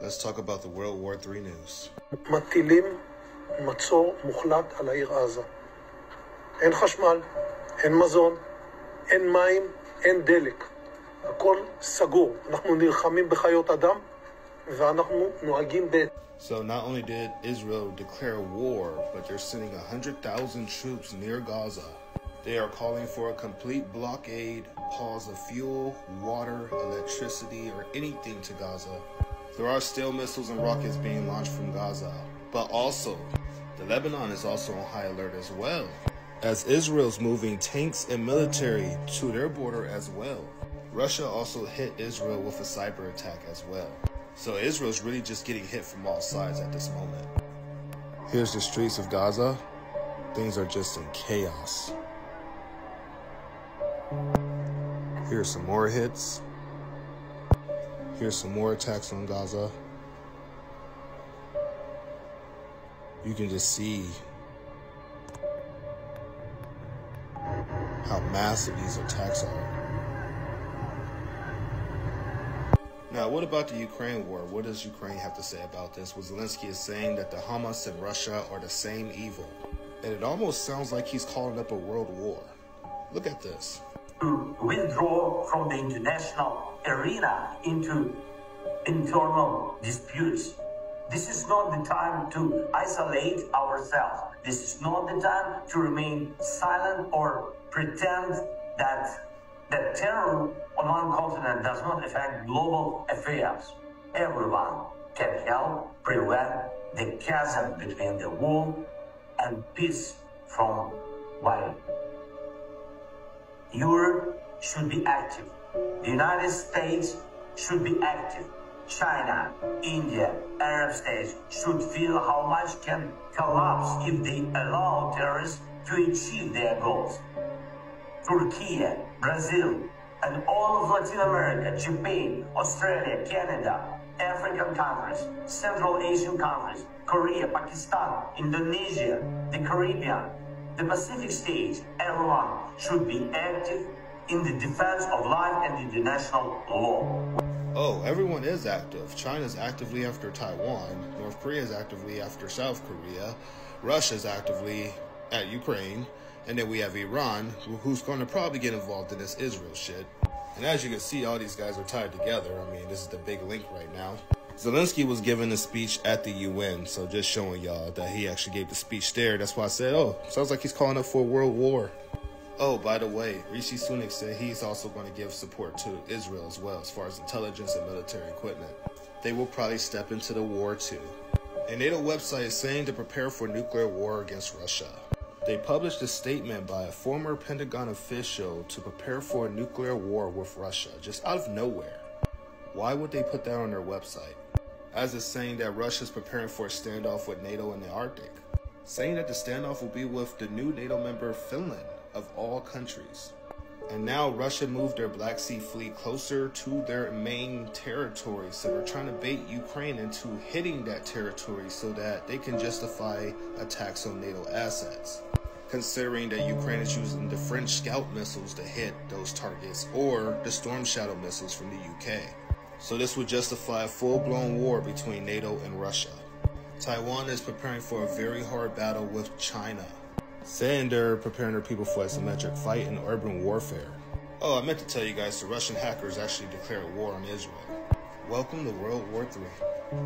Let's talk about the World War III news. מטילים מצור מוחלט על העיר עזה. אין חשמל, אין מזון, אין מים, אין דלק. הכל סגור. אנחנו נלחמים בחיות אדם ואנחנו נוהגים So not only did Israel declare war, but they're sending 100,000 troops near Gaza. They are calling for a complete blockade, pause of fuel, water, electricity, or anything to Gaza. There are still missiles and rockets being launched from Gaza. But also, the Lebanon is also on high alert as well, as Israel's moving tanks and military to their border as well. Russia also hit Israel with a cyber attack as well. So Israel's really just getting hit from all sides at this moment. Here's the streets of Gaza. Things are just in chaos. Here's some more hits. Here's some more attacks on Gaza. You can just see how massive these attacks are. Now, what about the Ukraine war? What does Ukraine have to say about this? Well, Zelensky is saying that the Hamas and Russia are the same evil. And it almost sounds like he's calling up a world war. Look at this. To withdraw from the international arena into internal disputes. This is not the time to isolate ourselves. This is not the time to remain silent or pretend that terror on one continent does not affect global affairs. Everyone can help prevent the chasm between the war and peace from widening. Europe should be active. The United States should be active. China, India, Arab states should feel how much can collapse if they allow terrorists to achieve their goals. Turkey, Brazil, and all of Latin America, Japan, Australia, Canada, African countries, Central Asian countries, Korea, Pakistan, Indonesia, the Caribbean, the Pacific states, everyone should be active in the defense of life and international law. Oh, everyone is active. China's actively after Taiwan. North Korea is actively after South Korea. Russia's actively at Ukraine. And then we have Iran, who's going to probably get involved in this Israel shit. And as you can see, all these guys are tied together. I mean, this is the big link right now. Zelensky was giving a speech at the UN, so just showing y'all that he actually gave the speech there. That's why I said, oh, sounds like he's calling up for a world war. Oh, by the way, Rishi Sunak said he's also going to give support to Israel as well, as far as intelligence and military equipment. They will probably step into the war too. A NATO website is saying to prepare for nuclear war against Russia. They published a statement by a former Pentagon official to prepare for a nuclear war with Russia, just out of nowhere. Why would they put that on their website? As it's saying that Russia's preparing for a standoff with NATO in the Arctic. Saying that the standoff will be with the new NATO member Finland, of all countries. And now Russia moved their Black Sea fleet closer to their main territory, so they're trying to bait Ukraine into hitting that territory so that they can justify attacks on NATO assets. Considering that Ukraine is using the French Scout missiles to hit those targets, or the Storm Shadow missiles from the UK. So this would justify a full-blown war between NATO and Russia. Taiwan is preparing for a very hard battle with China, saying they're preparing their people for asymmetric fight and urban warfare. Oh, I meant to tell you guys, the Russian hackers actually declared war on Israel. Welcome to World War III.